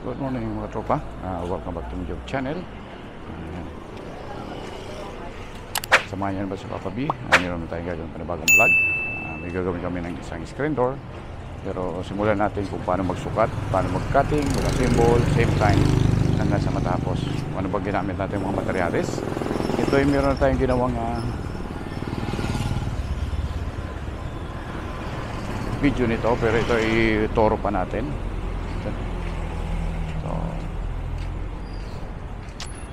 Good morning mga tropa. Welcome back to my YouTube channel. Samahan niyo ba sa Papa B? Mayroon tayong gagawin panibagong vlog. May gagawin kami ng isang screen door. Pero simulan natin kung paano magsukat, paano mag-cutting, mag-assemble, same time hanggang sa matapos. Ano ba ginamit natin mga materyales? Ito ay meron tayong ginawang video nito, pero ito ay toro pa natin.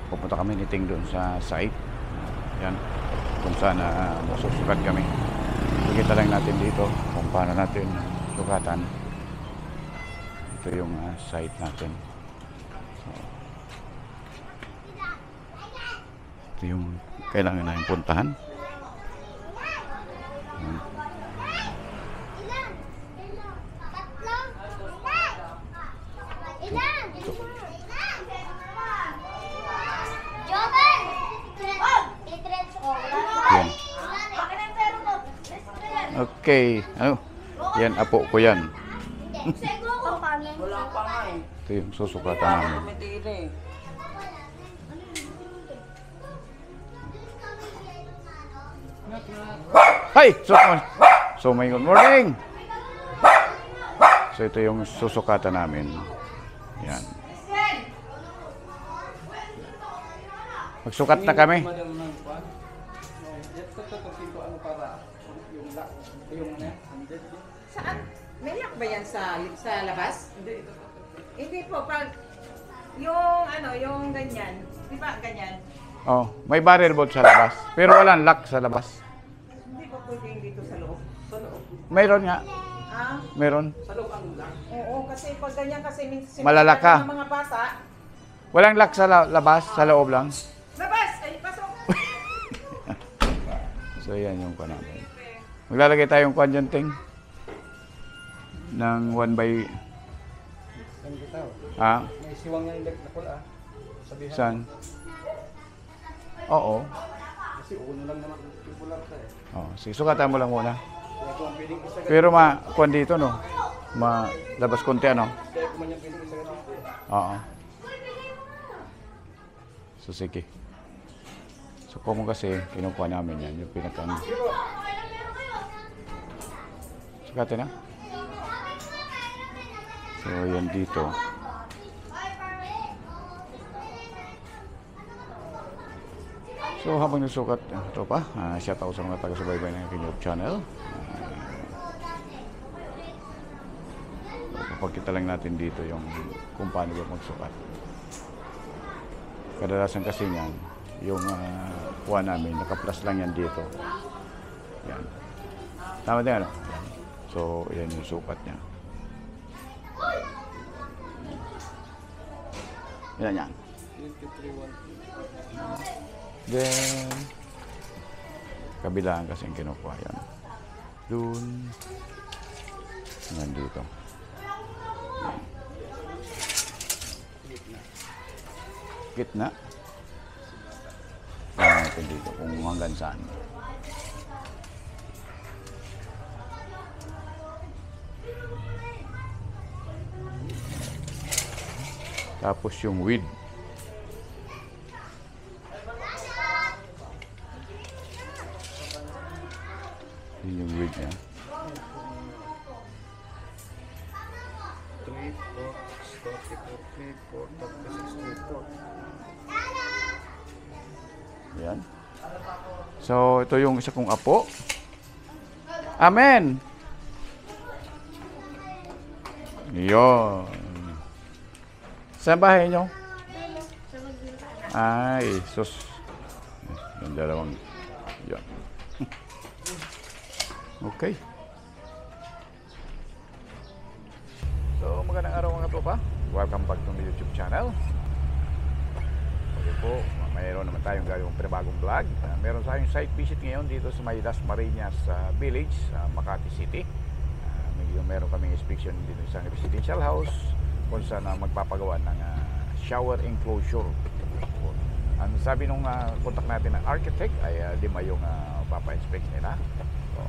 Pupunta kami ni Ting doon sa site. Yan, kung saan masusukat kami. Pakita lang natin dito kung paano natin sukatan. Ito yung site natin. So, ito yung kailangan natin puntahan. Yan. Okay, ano? Yan, apo ko yan. Ito yung susukatan namin. Hi! So may good morning! So ito yung susukatan namin. Yan. Magsukat na kami. Saan? May lock ba yan sa labas? Hindi po, pag yung yung ganyan, di ba ganyan? Oh, may barrel bolt sa labas. Pero walang lock sa labas. Hindi po pwedeng dito sa loob. Sa loob. Mayroon nga. Ah? Meron. Sa loob ang lock? Oo, kasi pag ganyan kasi minsan Malalaka. ng mga bata. Walang lock sa labas, sa loob lang. Labas! Ay, pasok! So yan yung kuha namin. Maglalagay tayong kuha dyan, Ting. Ng 1 by... Ha? May siwang nga yung na pula. Sabihan. Saan? Oo. Kasi uno lang naman yung pula ka eh. Oh, sige, sukatan mo lang muna. Kaya kung pwedeng isa ka, Pero kuha dito, no? Labas konti, ano? kaya kung man yung pwedeng isa ka dito. Oo. So sige. So kung kasi kinukuha namin yan, yung pinaka sukatin na. So yan dito. So habang nagsukat, tropa, shout out sa mga taga-subaybay ng aking YouTube channel. Papakita lang natin dito yung kung paano ba magsukat. Kadalasan kasi yan, yung kuha namin, naka-plus lang yan dito. Yan. Tama din, ano? Yan. So, yan yung sukat niya. Yan, yan. Then, kabilaan kasi yung kinukuha yan. Doon. Yan dito. Gitna. Tingnan natin dito kung hanggang saan. Tapos yung width. Yun yung width niya. 3, 4, 64, Yan. So, ito yung isa kong apo. Amen! Yun. Saan bahay nyo? Ay, sus. Yung dalawang. Yan. Okay. So, magandang araw mga tropa. Welcome back to my YouTube channel. Okay po, mayroon naman tayong gagawing panibagong vlog. Meron tayong site visit ngayon dito sa may Las Marinas Village, Makati City. Meron kaming inspection dito sa residential house kung saan magpapagawa ng shower enclosure. Ang sabi nung contact natin ng architect ay lima yung papa-inspect nila. So,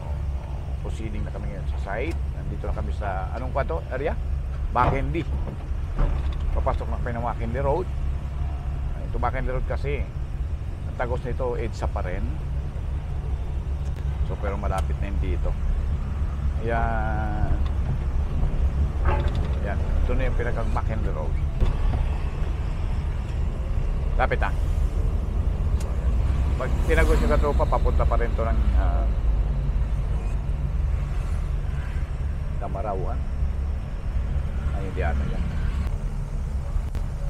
proceeding na kami ngayon sa site. Nandito na kami sa, anong kwarto area? Bakendi. papasok na kami ng McKinley Road. Ito McKinley Road kasi ang tagos nito EDSA pa rin. So pero malapit na yun dito. Ayan. Ayan. Ito na yung pinakang McKinley Road. Lapit na. Pag tinagos yung katropa, papunta pa rin ito ng Damarawan. Ay, hindi ata yan.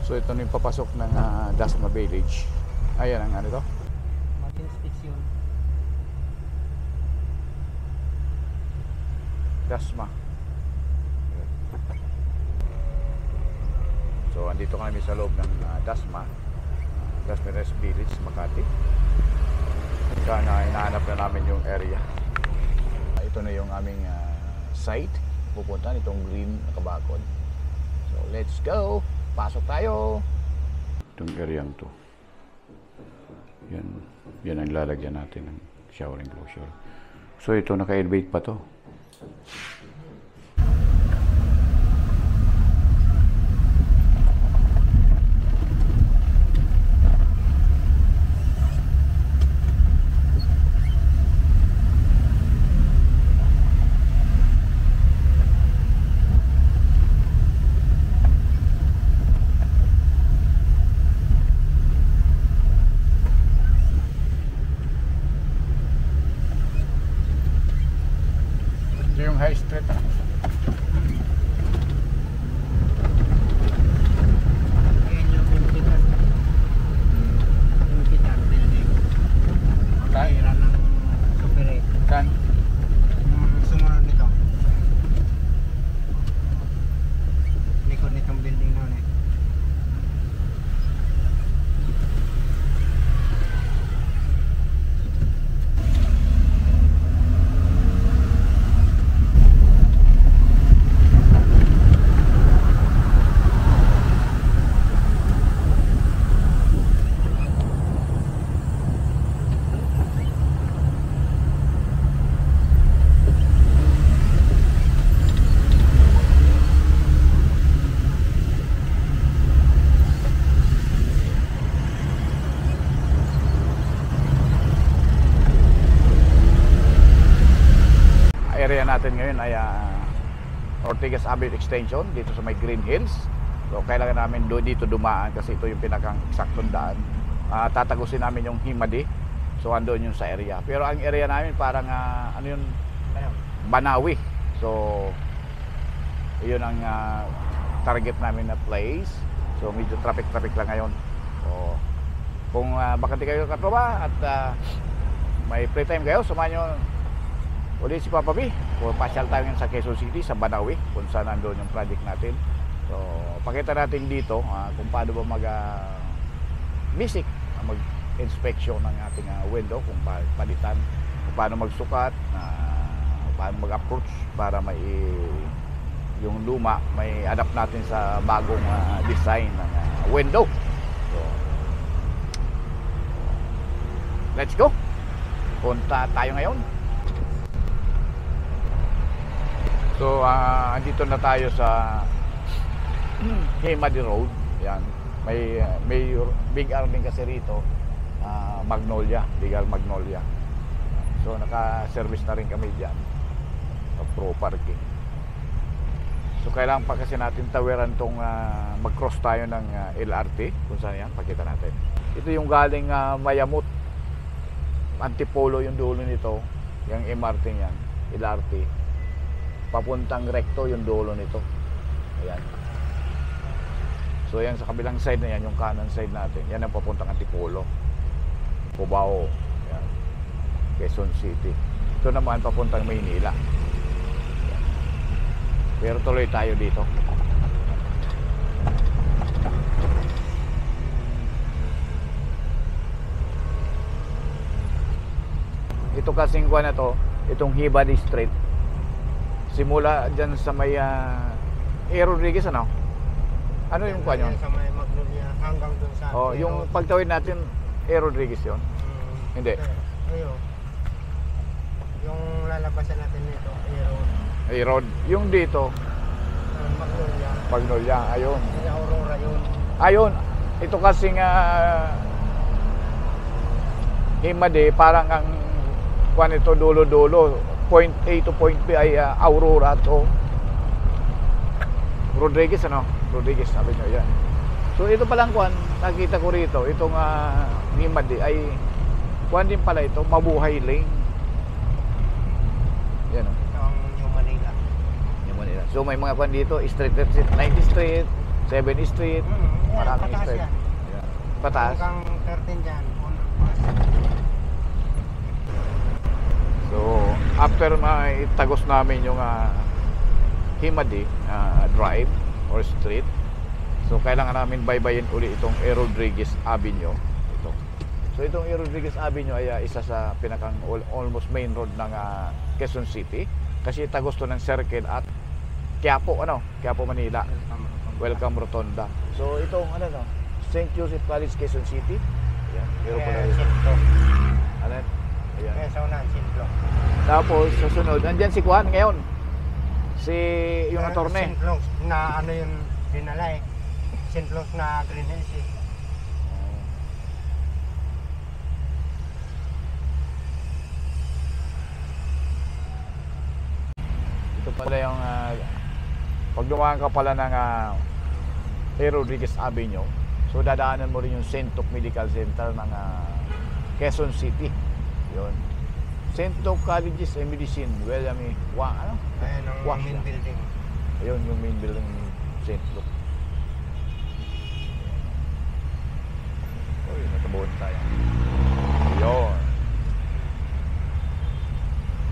So ito na yung papasok ng Dasma Village. Ayan ang ano to. Mag-inspection. Dasma. So andito kami sa loob ng Dasma Rest Village, Makati. Sana hinahanap na namin yung area. Ito na yung aming site. Pupunta nitong green na kabakod. So let's go! Pasok tayo! Itong area to. Yan ang lalagyan natin ng shower enclosure. So ito naka-elevate pa to. Ito yung high street. Ayan yung Impitan. Impitan building. Kairan ng Superate. Kan? Sumunod nito. Likod nitong building na ulit. Area natin ngayon ay Ortigas Avenue Extension dito sa may Green Hills. So kailangan namin dito dumaan kasi ito yung pinakang eksaktong daan. Tatagusin namin yung Himadi. So andun yung sa area. Pero ang area namin parang ano yun? Banawi. So yun ang target namin na place. So medyo traffic lang ngayon. So kung baka di kayo katropa at may free time kayo, samahan nyo ulit si Papa B. Pasyal tayo sa Quezon City, sa Banawi, kung saan nandun yung project natin. So, pakita natin dito kung paano ba basic, mag-inspection ng ating window, kung palitan, kung paano magsukat, paano mag-approach para may yung luma, may adapt natin sa bagong design ng window. So, let's go! Punta tayo ngayon. So, andito na tayo sa Himadi Road. Yan. May big R din kasi rito. Magnolia, Legal Magnolia. So, naka-service na rin kami dyan. Pro parking. So, kailangan pa kasi natin tawiran tong mag-cross tayo ng LRT. Kung saan yan, pakita natin. Ito yung galing Mayamut. Antipolo yung dulo nito. Yung MRT yan, LRT. Papuntang Recto yung dulo nito. Ayan. So yan sa kabilang side na yan, yung kanan side natin. Yan ang papuntang Antipolo, Cubao, yan. Quezon City. Ito naman papuntang Maynila. Yan. Pero tuloy tayo dito. Ito kasing kuha na to, itong Hibadi Street. Simula dyan sa may Rodriguez, ano? Ano yung kuha nyo? Sa may Magnolia hanggang dun sa... Oh, yung pagtawid natin, Rodriguez yun? Hindi. Ayun. Yung lalabasan natin nito, Road. Yung dito, Magnolia. Magnolia, ayun. Yung Aurora yun. Ayun, ito kasing Himade, parang ang kuan ito dulo-dulo. Point A to point B ay Aurora to Rodriguez, ano? Rodriguez, sabi nyo yan. So ito palang kuan, nakita ko rito, itong Himade ay kuan din pala ito, Mabuhay Lane. Yan o. Ito ang New Manila. Yung Manila. So may mga kuan dito, Street 90 Street, 7 Street, Yan, maraming pataas street. yan. Yan. Pataas. Hanggang 13 dyan. So after maitagos namin yung Himade Drive or Street, so kailangan namin baybayin uli itong A. Rodriguez Avenue. Ito. So itong A. Rodriguez Avenue ay isa sa pinakang almost main road ng Quezon City kasi tagos to ng Circle at Quiapo, Quiapo, Manila. Welcome Rotonda. So itong St. Joseph College, Quezon City. Ayan, pero pala rin. Sintlo. Ano? Ayan. Kaya sa unahan, Sintlo. Tapos sa sunod, andyan si Juan ngayon. Si yung attorney. Sintlo na ano yung dinala eh. Sintlo na Green Hills eh. Ito pala yung pag dumaan ka pala ng A. Rodriguez Avenue, so dadaanan mo rin yung St. Luke Medical Center ng Quezon City. Yun. St. Luke Colleges and Medicine. Well, Ayan ang Wah, main siya. building. Ayun yung main building ng St. Luke. Uy, natabuhan tayo. Yun.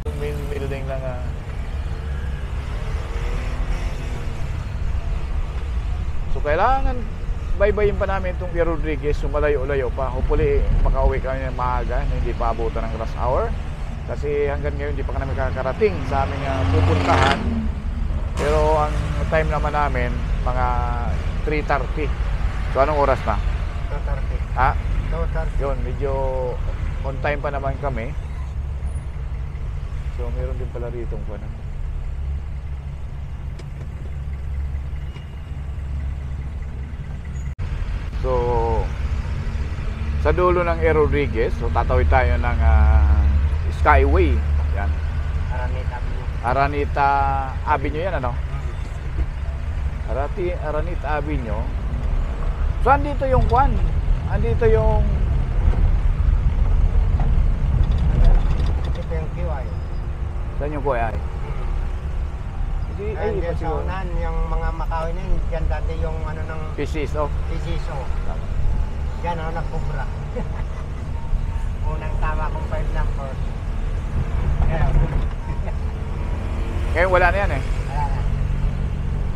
Yung main building ng so kailangan baybayin pa namin itong Pierre Rodriguez, so malayo-layo pa. Hopefully makauwi kami ng maaga na hindi pa abutan ng rush hour kasi hanggang ngayon hindi pa kami kakarating sa aming pupuntahan. Pero ang time naman namin mga 3:30. So anong oras na? 2:30. Ha? 2:30. Yun, medyo on time pa naman kami. So meron din pala rito kung ano. So sa dulo ng A. Rodriguez, so tatawid tayo ng Skyway. Yan. Araneta Avenue. Araneta Avenue yan, ano? Araneta Avenue. So andito yung kwan. Andito yung Ito yung QI. saan yung kuya ay? Hindi, ay, Ayan iba dyan sa siguro. unahan, yung mga Macau na yun, dyan dati yung ano ng PCs, oh. PCSO. Yan ako nagkubra. Unang tama kong 5 numbers. Kaya, Ngayon wala na yan eh. wala na.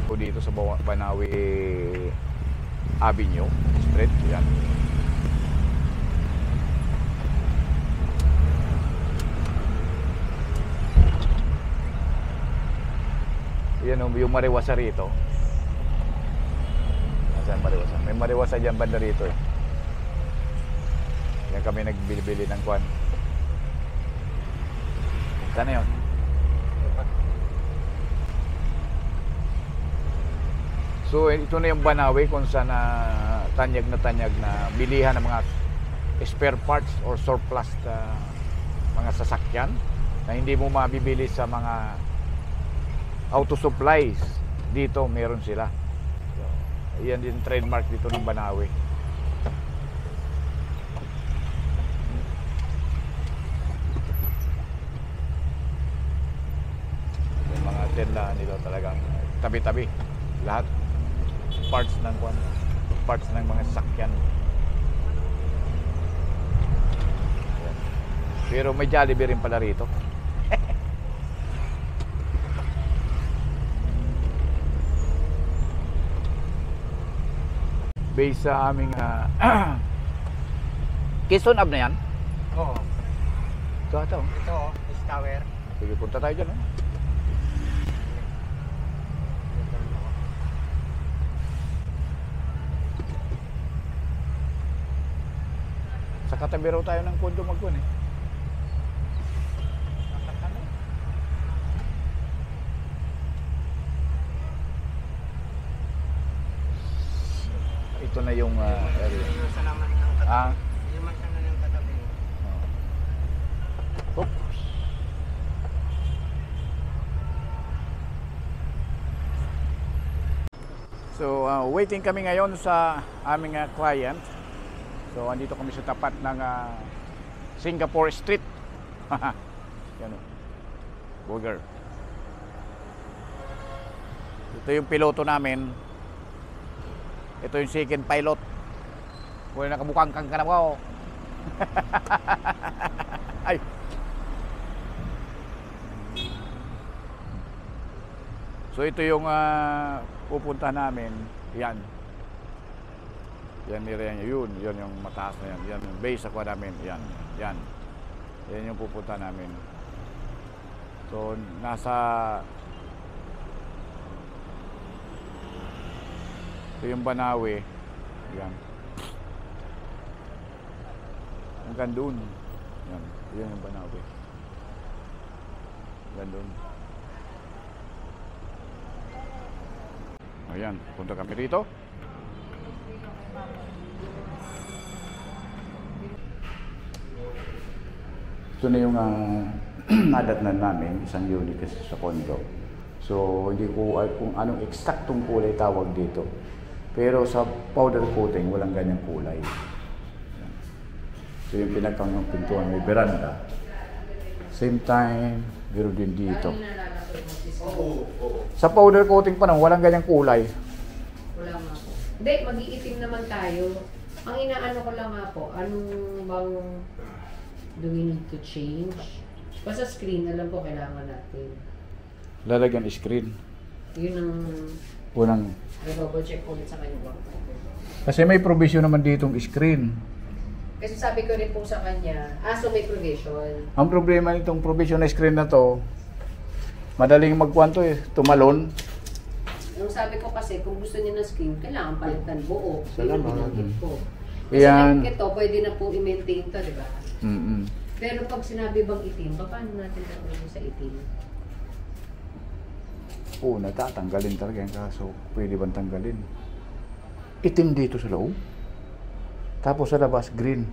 O dito sa Banawi Avenue Street, yan. Yan yung mariwasa rito. Nasaan mariwasa? May mariwasa dyan banda rito eh. Yan kami nagbili-bili ng kwan. Sana yun? So ito na yung Banawi kung saan tanyag na bilihan ng mga spare parts or surplus mga sasakyan na hindi mo mabibili sa mga auto supplies. Dito meron sila. So, yan din trademark dito ng Banawi. Yung mga tindahan nito talagang tabi-tabi. Lahat parts ng mga sasakyan. Yan. Pero may Jollibee rin pala rito. Based sa aming Quezon Ave na yan. Oo. Ito. Ito, is tower. Sige, punta tayo dyan. Sa katabi raw tayo ng kondo magkuhan eh. ito na yung area. Yung salaman ng katabi. Ah, Yung masana ng katabi. oops. So, waiting kami ngayon sa aming client. So, andito kami sa tapat ng Singapore Street. Yan o. Burger. Ito yung piloto namin. Ito yung second pilot. Kung nakabukang kang ka na po. Ay. So ito yung pupunta namin. Yan. Yan area niya. Yun yung mataas na yan. Yan yung base aqua namin. Yan. Yan. Yan yung pupunta namin. So nasa ito yung Banawe. Yan. Hanggang doon. Yan. Yan yung Banawe. Hanggang doon. Ayan, punta kami rito. Ito na yung nadatnan namin, isang unit kasi sa condo. So, hindi ko alam kung anong eksaktong kulay tawag dito. Pero sa powder coating, walang ganyang kulay. Ayan. So, yung pinagkangang pintuan, may veranda. Same time, meron din dito. Sa powder coating pa nang walang ganyang kulay. Wala nga po. Hindi, mag-iitim naman tayo. Ang inaano ko lang nga po, anong bang do we need to change? Basta screen, alam ko kailangan natin. Lalagyan screen. Yun ang Unang. double check ulit sa kanya. Kasi may provision naman ditong screen. Kasi sabi ko rin po sa kanya, so may provision. Ang problema nitong provision na screen na to, madaling magkwanto tumalon. Yung sabi ko kasi, kung gusto niya ng screen, kailangan palitan buo. Salamat. Yun ang binanggit ko. Kasi Yan. ito, pwede na po i-maintain to, di ba? Mm-mm. Pero pag sinabi bang itim, paano natin gagawin sa itim? Oo, natatanggalin talaga yan. Kaso, pwede bang tanggalin? Itim dito sa loob. Tapos sa labas, green.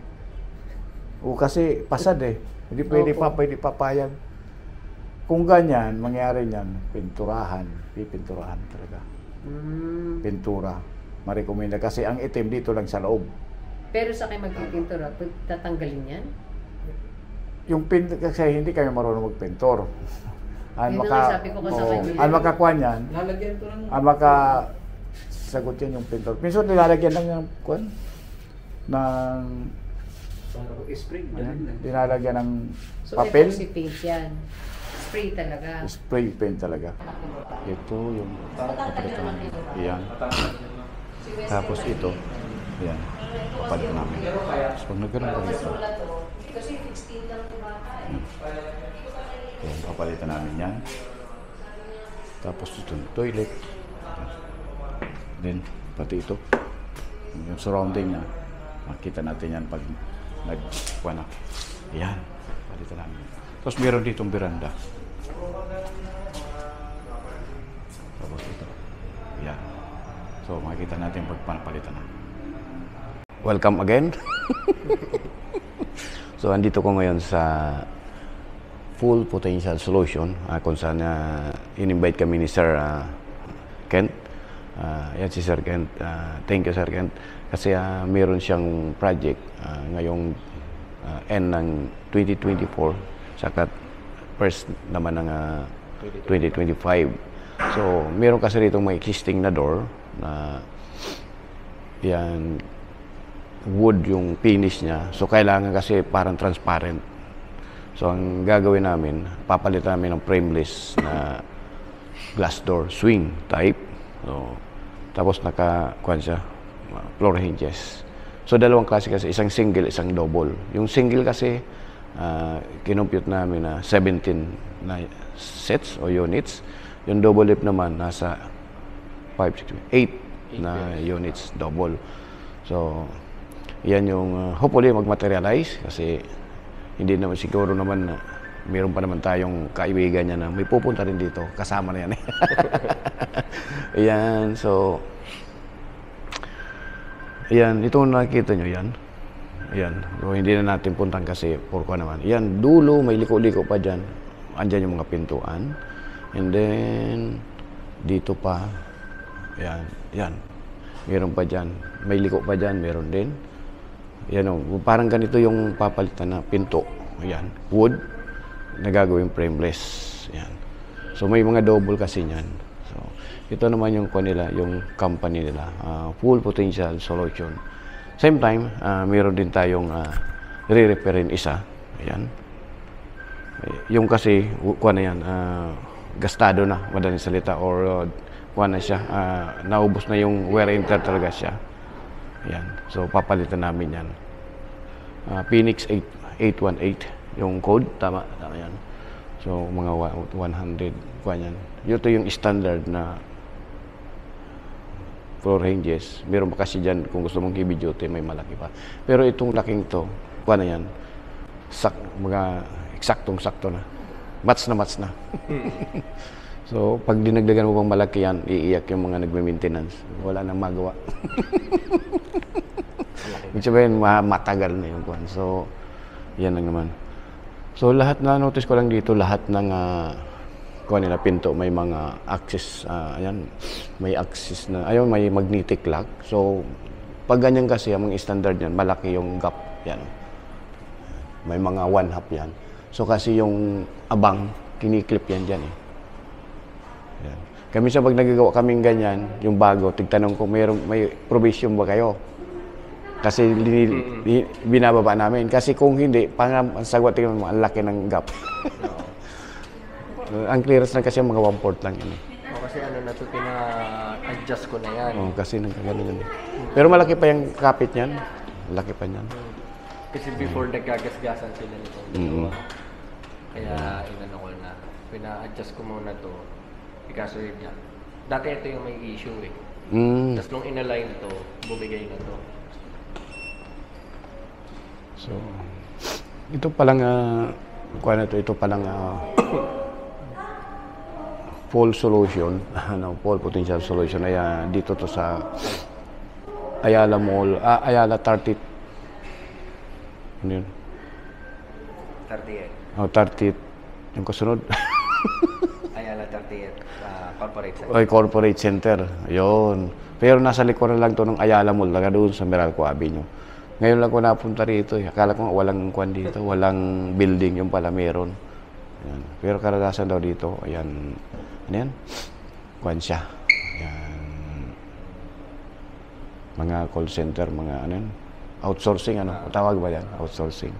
O kasi pasad Hindi pwede Opo. pwede papayag. Kung ganyan, mangyari niyan, pinturahan. Pipinturahan talaga. Pintura. Marekomenda. Kasi ang itim dito lang sa loob. Pero sa kayo magpipintura, tatanggalin yan? Yung kasi hindi kami marunong magpintor. Ang Yun ang sabi ko sa kanya. ang makakuha niyan, Lalagyan ko ng ang sagot yan yung pintor. Minsan nilalagyan lang ng kuwan ng spring. nilalagyan ng So, papel. epoxy paint yan. Spray talaga. Spray paint talaga. Ito yung papalitan. Yan. Tapos ito. Yan. Papalit namin. Tapos pag nagkaroon pa dito. Kasi 16 lang ito bata Yan. Papalitan namin yan. Tapos ito toilet. Then pati ito. Yung surrounding na. Makita natin yan pag nagkuha na. Yan. Palitan namin. Tapos meron ditong veranda. Tapos ito. Yan. So makikita natin pag palitan na. Welcome again. So andito ko ngayon sa Full Potential Solution kung saan in-invite kami ni Sir Kent. Yan si Sir Kent. Thank you Sir Kent. Kasi meron siyang project ngayong end ng 2024 saka first naman ng 2025. So meron kasi rito may existing na door na yan wood yung finish niya. So kailangan kasi parang transparent. So ang gagawin namin, papalitan namin ng frameless na glass door, swing type. So tapos naka-kuan siya, floor hinges. So dalawang klase kasi, isang single, isang double. Yung single kasi kinompute namin na 17 na sets o units. Yung double lip naman nasa 5, 6, 8 na units double. So yan yung hopefully mag-materialize kasi hindi naman siguro naman meron pa naman tayong kaibigan niya na may pupunta rin dito. Kasama na yan Ayan, ito nakikita nyo yan. Ayan, so, hindi na natin puntan kasi porko naman. Ayan, dulo, may liko-liko pa dyan. Andyan yung mga pintuan. And then, dito pa. Ayan, yan. Meron pa dyan. May liko pa dyan, meron din. Ayan o, parang ganito yung papalitan na pinto. Ayan, wood na gagawing frameless. Ayan. So, may mga double kasi niyan. So, ito naman yung kanila, yung company nila. Full Potential Solution. Same time, meron din tayong re-repairin isa. Ayan. Yung kasi, kuha na yan, gastado na, madaling salita, or kuha na siya, naubos na yung wear and tear talaga siya. Ayan. So, papalitan namin yan. Phoenix 818, yung code, tama yan. So, mga 100, kuha yan. Ito yung standard na floor hinges. Meron pa kasi dyan, kung gusto mong heavy duty, may malaki pa. Pero itong laking to, kuha na yan, mga eksaktong-sakto na. Match na. So, pag dinagdagan mo pang malaki yan, iiyak yung mga nagme-maintenance. Wala nang magawa. Ibig sabihin, matagal na yung kuhan. So, yan lang naman. So, lahat na, notice ko lang dito, lahat ng kuha nila pinto, may mga access, ayan, may access na, ayun, may magnetic lock. So, pag ganyan kasi, ang mga standard yan, malaki yung gap, yan. May mga 1/2 yan. So, kasi yung abang, kiniklip yan dyan eh. Yan. Kami sa pag nagagawa kaming ganyan, yung bago, tigtanong ko, may provision ba kayo? Kasi binababa namin. Kasi kung hindi, ang sagwa tingnan mo, ang laki ng gap. Ang clearance lang kasi mga 1/4 lang yan eh. Kasi ano na ito, pina-adjust ko na yan. Kasi nagkagano yan eh. Pero malaki pa yung kapit niyan. Malaki pa niyan. Kasi before nagkagasgasan sila nito. Kaya inano ko na, pina-adjust ko muna to. Kaso yun nga. Dati ito yung may issue eh. Tapos nung inalign to, bumigay na to. So, ito palang, ito palang full solution, full potential solution. Ay, dito to sa Ayala Mall, Ayala 30. Ano yun? 38. 30. Yung kasunod. Ayala 38. Corporate Center. Oy, Corporate Center. Ayun. Pero nasa likuran lang to ng Ayala Mall, laga doon sa Meralco Avenue. Ngayon lang ko napunta rito. Akala ko walang kwan dito, walang building, yung pala meron. Ayan. Pero karanasan daw dito, ayan, ano yan? Kwan siya. Ayan. Mga call center, mga ano yan? Outsourcing, ano? Tawag ba yan? Outsourcing.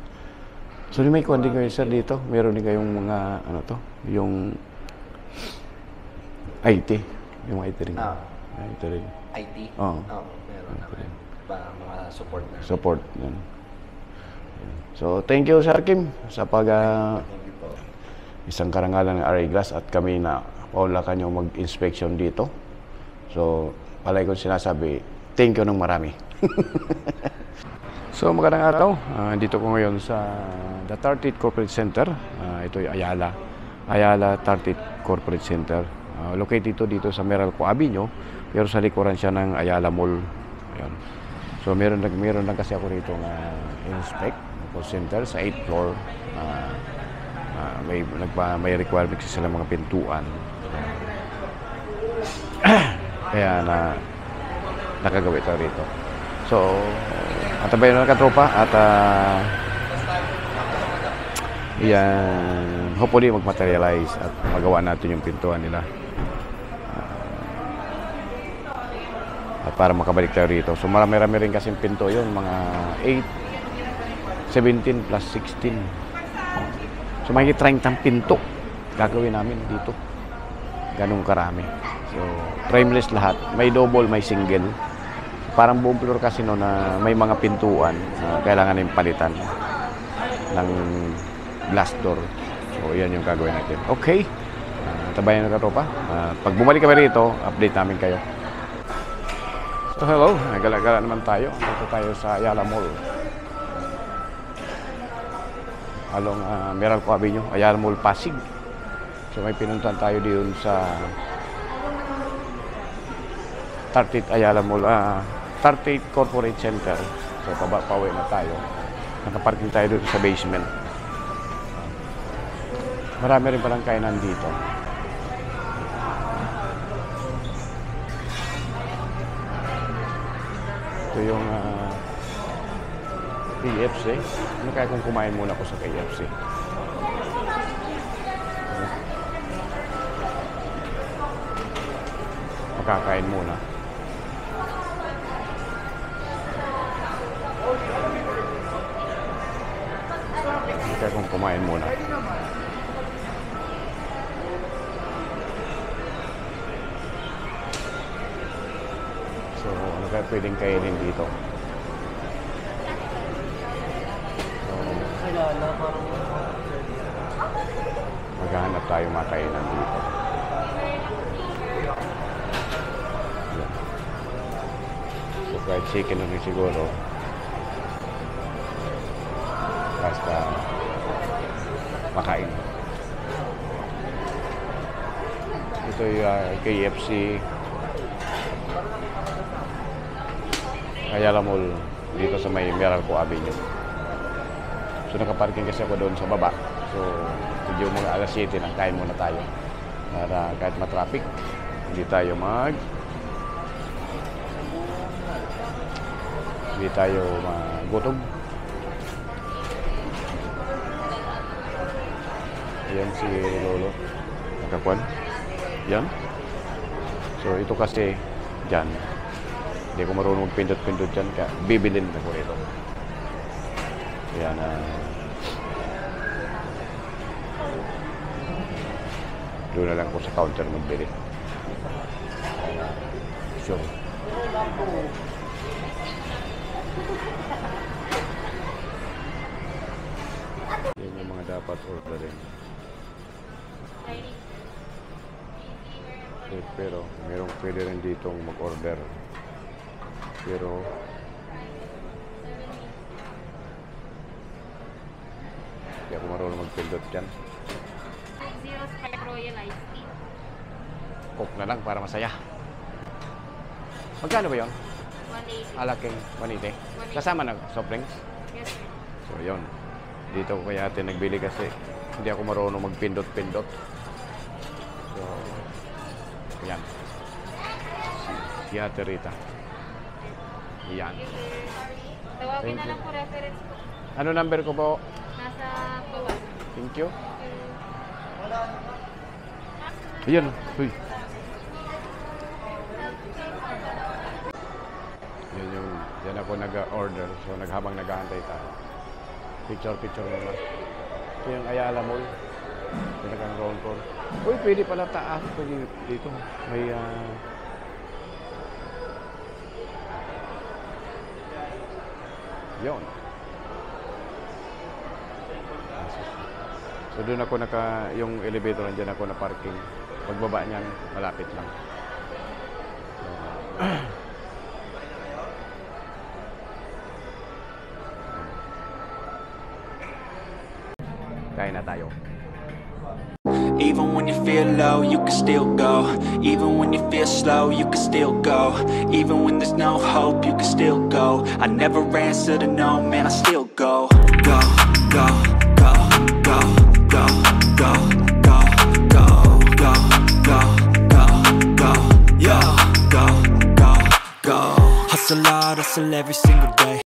So, may kwan din kayo, sir, dito. Meron din kayong mga, ano to? Yung IT. Yung IT rin. IT rin. IT? Oo. Meron naman. Mga support na. Support. Yan. So, thank you, Sir Kim, sa isang karangalan ng RA Glass at kami na paula kanyo mag-inspection dito. So, palay ko sinasabi, thank you ng marami. So, magandang araw. Dito ko ngayon sa The 30th Corporate Center. Ito yung Ayala 30th Corporate Center. Located dito sa Meralco Avenue, pero sa likuran siya ng Ayala Mall. Ayan. So, meron lang kasi ako rito na inspect call center sa 8th floor. May requirement kasi sila mga pintuan. Kaya nakagawa ito rito. So, atabayan na katropa at yan, hopefully mag-materialize at magawa natin yung pintuan nila. At para makabalik tayo rito. So marami-rami rin kasing pinto yun, mga 8, 17 plus 16. So may 30 pinto gagawin namin dito. Ganun karami. So frameless lahat. May double, may single. Parang buong floor kasi no na may mga pintuan na kailangan yung palitan ng glass door. So yan yung gagawin natin. Okay. Tabayan na katropa. Pag bumalik kami rito, update namin kayo. So hello, nagala-gala naman tayo. Dito tayo sa Ayala Mall. Along Meralco Avenue, Ayala Mall, Pasig. So may pinuntan tayo diyon sa 30th Ayala Mall, 38 Corporate Center. So, pauwi na tayo. Nakaparking tayo dito sa basement. Marami rin palang kainan dito. Ito yung KFC. Ano kaya kung kumain muna ako sa KFC? Makakain muna. Kaya kung kumain muna. So, ano kaya pwedeng kainin dito? So, maghahanap tayo makainan dito. Yan. So, kahit chicken na rin siguro. Basta makain. Ito yung KFC Ayala Mall dito sa may Meralco Avenue. So nakaparking kasi ako doon sa baba. So medyo mga alas 7 na, kain muna tayo para kahit matraffic hindi tayo magutom. Ayan si Lolo. Nakakuan. Yan. So ito kasi dyan. Hindi ko marunong magpindot-pindot dyan. Kaya bibilin ako rito. Kaya na doon na lang ako sa counter magbili. Sure. Yan yung mga dapat orderin. Pero merong pwede rin ditong mag-order. Pero hindi ako marunong magpindot dyan. 0 Sprite Royal Iced Tea. Coke na lang para masaya. Magkano ba yun? 180. Alaking 180. Kasama na soft drinks? Yes, sir. So yun. Dito ko kaya ate nagbili kasi hindi ako marunong magpindot-pindot. So yan. Si Ate Rita. Yan. Tawagin na lang po reference po. Ano number ko po? Nasa bawah. Thank you. Ayan. Uy. Yan yung, yan ako nag-order. So habang nag-aantay tayo. Picture muna. Ito yung Ayala Mall. Pinakang ground floor. Uy, pwede pala taas. Pwede dito. May yun. So doon ako yung elevator nandiyan ako na parking. Pagbaba niyan, malapit lang. So, kain na tayo. Even when you feel low, you can still go. Even when you feel slow, you can still go. Even when there's no hope, you can still go. I never answer to no, man, I still go. Go, go, go, go, go, go, go, go, go, go, go, go, yeah, go, go, go. Hustle hard, hustle every single day.